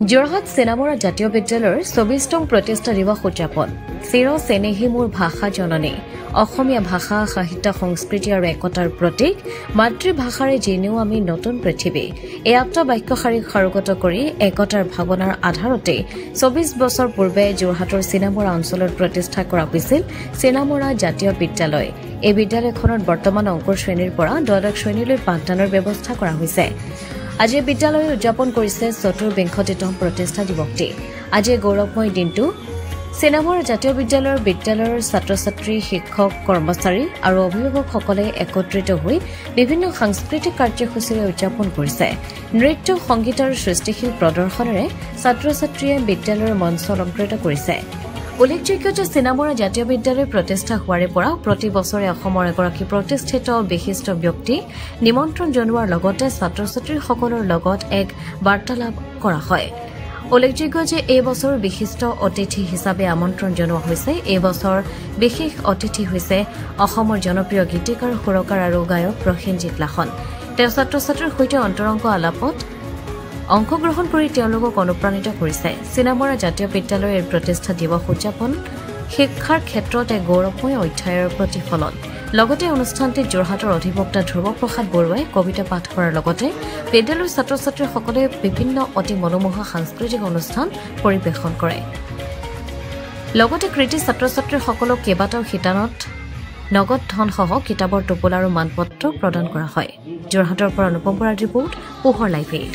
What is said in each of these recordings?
যোৰহাট চেনামৰা জাতীয় বিদ্যালয়ৰ ২৪তম প্ৰতিষ্ঠা দিৱস উদযাপন চিৰ চেনেহী মোৰ ভাষা জননী অসমীয়া ভাষা সাহিত্য সংস্কৃতি আৰু একতাৰ প্ৰতীক মাতৃভাষাৰে জিনেও আমি নতুন পৃথিৱী এই আত্মবাক্যশাৰীক সাৰোগত কৰি একতাৰ ভাৱনাৰ আধাৰতে ২৪ বছৰ পূৰ্বে যোৰহাটৰ চেনামৰা অঞ্চলত প্ৰতিষ্ঠা কৰা হৈছিল চেনামৰা জাতীয় বিদ্যালয় এই বিদ্যালয়খনত বৰ্তমান অংকুৰ শ্ৰেণীৰ পৰা দ্বাদশ শ্ৰেণীলৈ পাঠদানৰ ব্যৱস্থা কৰা হৈছে আজি বিদ্যালয়ে উদযাপন কৰিছে ৪৪তম প্ৰতিষ্ঠা দিৱসটি আজি গৌৰৱময় দিনটো চেনামৰা জাতীয় বিদ্যালয়ৰ ছাত্ৰ-ছাত্ৰী শিক্ষক কৰ্মচাৰী আৰু অভিভাৱকসকলে একত্ৰিত হৈ বিভিন্ন সাংস্কৃতিক কাৰ্যসূচীৰে উদযাপন কৰিছে নৃত্য সংগীত আৰু সৃষ্টিশীল প্ৰদৰ্শনেৰে ছাত্ৰ-ছাত্ৰীয়ে বিদ্যালয়ৰ মঞ্চ অলংকৃত কৰিছে উল্লেখযোগ্য যে চেনামৰা জাতীয় বিদ্যালয় প্ৰতিষ্ঠা হোৱাৰে পৰা প্ৰতি বছৰে অসমৰ এগৰাকী প্ৰতিষ্ঠিত বিশিষ্ট ব্যক্তি নিমন্ত্ৰণ জনোৱাৰ লগতে ছাত্ৰ-ছাত্ৰীসকলৰ লগত এক বাৰ্তালাপ কৰা হয় উল্লেখযোগ্য যে এই বছৰ বিশিষ্ট অতিথি হিচাপে আমন্ত্ৰণ জনোৱা হৈছে এই বছৰ বিশেষ অতিথি হৈছে অসমৰ জনপ্ৰিয় গীতিকাৰ সুৰকাৰ আৰু গায়ক প্ৰসেনজিৎ লাহন তেওঁ ছাত্ৰ-ছাত্ৰীৰ সৈতে অন্তৰংগ আলাপত অংশগ্ৰহণ কৰি তেওঁলোকক অনুপ্ৰাণিত কৰিছে চেনামৰা জাতীয় বিদ্যালয়ৰ প্ৰতিষ্ঠা দিৱস উদযাপন শিক্ষাৰ ক্ষেত্ৰত এক গৌৰৱময় অধ্যায়ৰ প্ৰতিফলন লগতে অনুষ্ঠানটিত যোৰহাটৰ অধিবক্তা ধ্ৰুৱপ্ৰসাদ বৰুৱাই কবিতা পাঠ কৰাৰ লগতে বিদ্যালয়ৰ ছাত্ৰ-ছাত্ৰীসকলে বিভিন্ন অতি মনোমোহা সাংস্কৃতিক অনুষ্ঠান পৰিৱেশন কৰে লগতে কৃতি ছাত্ৰ-ছাত্ৰীসকলক কেইবাটাও শিতানত নগদ ধনসহ কিতাপৰ টোপোলা আৰু মানপত্ৰ প্ৰদান কৰা হয় যোৰহাটৰ পৰা অনুপম বৰাৰ ৰিপৰ্ট পোহৰ লাইভ এইড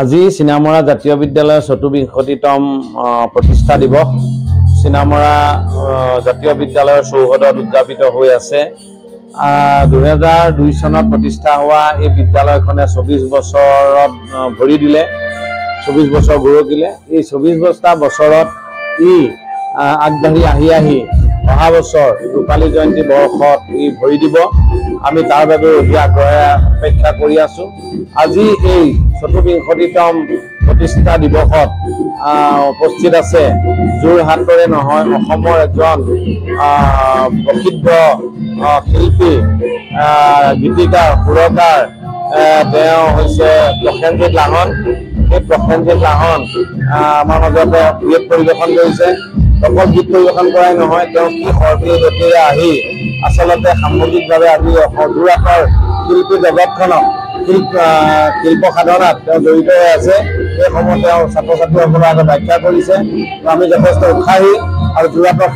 আজি চেনামৰা জাতীয় বিদ্যালয়ৰ ৪৪তম প্ৰতিষ্ঠা দিৱস চেনামৰা জাতীয় বিদ্যালয়ৰ চৌহদত উদযাপিত হৈ আছে ২০০২ চনত প্ৰতিষ্ঠা হোৱা এই বিদ্যালয়খনে ২৪ বছৰত ভৰি দিলে ২৪ বছৰ গৌৰৱিলে এই ২৪ বছৰত ই আগবাঢ়ি আহি অহা বছৰ ৰূপালী জয়ন্তী বৰ্ষত ই ভৰি দিব আমি তাৰ বাবে অতি আগ্ৰহেৰে অপেক্ষা কৰি আছো আজি এই ৪৪তম প্ৰতিষ্ঠা দিৱসত উপস্থিত আছে যোৰহাটৰে নহয় অসমৰ এজন প্ৰসিদ্ধ শিল্পী গীতিকাৰ সুৰকাৰ তেওঁ হৈছে প্ৰসেনজিৎ লাহন এই প্ৰসেনজিৎ লাহন আমাৰ মাজতে গীত পৰিৱেশন কৰিছে অকল গীত পৰিৱেশন কৰাই নহয় তেওঁ কি শৰ্কী গতিৰে আহি আচলতে সামগ্ৰিকভাৱে আজি যোৰহাটৰ শিল্পী জগতখনক শিল্প সাধনাত তেওঁ জড়িত হৈ আছে এই সময় তেওঁ ছাত্ৰ-ছাত্ৰীসকলৰ আগত ব্যাখ্যা কৰিছে আমি যথেষ্ট উৎসাহী আৰু যোৰহাটৰ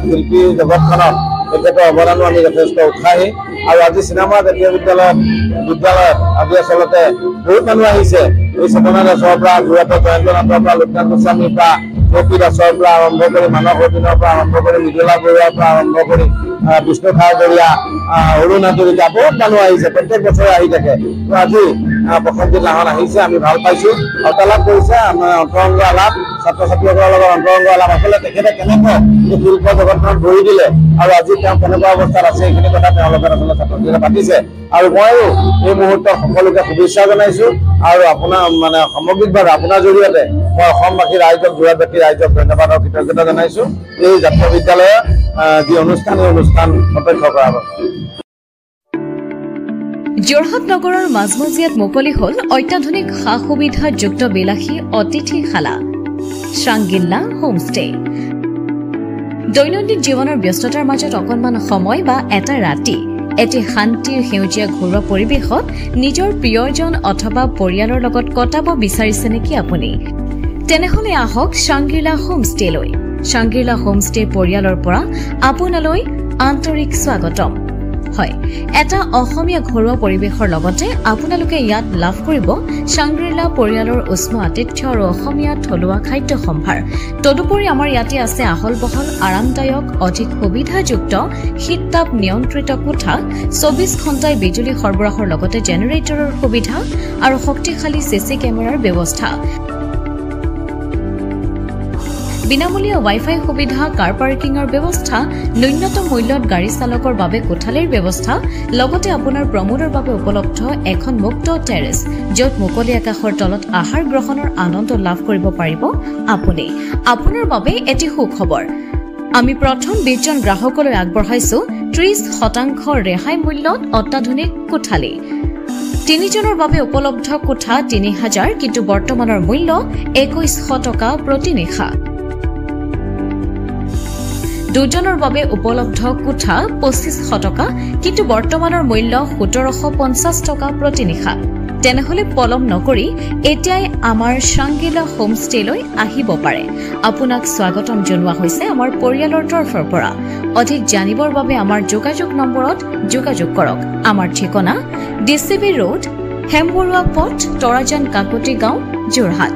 শিল্পী জগতখনক তেখেতৰ অৱদানো আমি যথেষ্ট উৎসাহী আৰু আজি চেনামৰা জাতীয় বিদ্যালয়ত আজি আচলতে বহুত মানুহ আহিছে এই চেতনা দাসৰ পৰা যোৰহাটৰ জয়ন্ত নাথৰ পৰা লোকনাথ গোস্বামীৰ পৰা চৌকী দাসৰ পৰা আৰম্ভ কৰি মানৱ অধীনৰ পৰা আৰম্ভ কৰি মৃদুলা বৰুৱাৰ পৰা আৰম্ভ কৰি বিষ্ণু খাৰদৰীয়া, অৰুণ হাজৰিকা, বহুত মানুহ আহিছে, প্ৰত্যেক বছৰে আহি থাকে। তো আজি প্ৰথম দিনাখন আহিছে, আমি ভাল পাইছোঁ। বাৰ্তালাপ কৰিছে, আমাৰ অন্তৰংগ আলাপ, ছাত্ৰ ছাত্ৰীসকলৰ লগত অন্তৰংগ আলাপ, আচলতে তেখেতে কেনেকৈ এই শিল্প জগতখনত ভৰি দিলে আৰু আজি তেওঁ কেনেকুৱা অৱস্থাত আছে এইখিনি কথা তেওঁৰ লগত আচলতে ছাত্ৰ ছাত্ৰীয়ে পাতিছে। আৰু ময়ো এই মুহূৰ্তত সকলোকে শুভেচ্ছা জনাইছোঁ আৰু আপোনাৰ মানে সামগ্ৰিকভাৱে আপোনাৰ জৰিয়তে মই অসমবাসী ৰাইজক, যোৰহাটবাসী ৰাইজক ধন্যবাদ আৰু কৃতজ্ঞতা জনাইছোঁ এই জাতীয় বিদ্যালয়ৰ যি অনুষ্ঠান, এই অনুষ্ঠান প্ৰত্যক্ষ কৰাৰ বাবে। যোৰহাট নগৰৰ মাজমজিয়াত মুকলি হ'ল অত্যাধুনিক সা সুবিধাযুক্ত বিলাসী অতিথিশালা শ্ৰাংগিল্লা হোমষ্টে। দৈনন্দিন জীৱনৰ ব্যস্ততাৰ মাজত অকণমান সময় বা এটা ৰাতি এটি শান্তিৰ সেউজীয়া ঘৰুৱা পৰিৱেশত নিজৰ প্ৰিয়জন অথবা পৰিয়ালৰ লগত কটাব বিচাৰিছে নেকি আপুনি? তেনেহলে আহক শ্ৰাংগিল্লা হোমষ্টেলৈ। শ্ৰাংগিল্লা হোমষ্টে পৰিয়ালৰ পৰা আপোনালৈ আন্তৰিক স্বাগতম। হয়, এটা অসমীয়া ঘৰুৱা পৰিৱেশৰ লগতে আপোনালোকে ইয়াত লাভ কৰিব শ্ৰাংগিল্লা পৰিয়ালৰ উষ্ম আতিথ্য আৰু অসমীয়া থলুৱা খাদ্য সম্ভাৰ। তদুপৰি আমাৰ ইয়াতে আছে আহল বহল, আৰামদায়ক, অধিক সুবিধাযুক্ত শীততাপ নিয়ন্ত্ৰিত কোঠা, 24 ঘণ্টাই বিজুলী সৰবৰাহৰ লগতে জেনেৰেটৰৰ সুবিধা আৰু শক্তিশালী চিচি কেমেৰাৰ ব্যৱস্থা, বিনামূলীয়া ৱাইফাই সুবিধা, কাৰ পাৰ্কিঙৰ ব্যৱস্থা, ন্যূনতম মূল্যত গাড়ী চালকৰ বাবে কোঠালিৰ ব্যৱস্থা, লগতে আপোনাৰ প্ৰমোদৰ বাবে উপলব্ধ এখন মুক্ত টেৰেছ, য'ত মুকলি আকাশৰ তলত আহাৰ গ্ৰহণৰ আনন্দ লাভ কৰিব পাৰিব আপুনি। আপোনাৰ বাবে এটি সুখবৰ, আমি প্ৰথম 20 জন গ্ৰাহকলৈ আগবঢ়াইছোঁ 30% ৰেহাই মূল্যত অত্যাধুনিক কোঠালি। 3 জনৰ বাবে উপলব্ধ কোঠা 3000, কিন্তু বৰ্তমানৰ মূল্য 2100 টকা প্ৰতি নিশা। 2 জনৰ বাবে উপলব্ধ কোঠা 2500 টকা, কিন্তু বৰ্তমানৰ মূল্য 1750 টকা প্ৰতি নিশা। তেনেহলে পলম নকৰি এতিয়াই আমাৰ শ্ৰাংগিল্লা হোমষ্টেলৈ আহিব পাৰে। আপোনাক স্বাগতম জনোৱা হৈছে আমাৰ পৰিয়ালৰ তৰফৰ পৰা। অধিক জানিবৰ বাবে আমাৰ যোগাযোগ নম্বৰত যোগাযোগ কৰক। আমাৰ ঠিকনা DCB ৰোড, হেমবৰুৱা পথ, তৰাজান কাকতি গাঁও, যোৰহাট।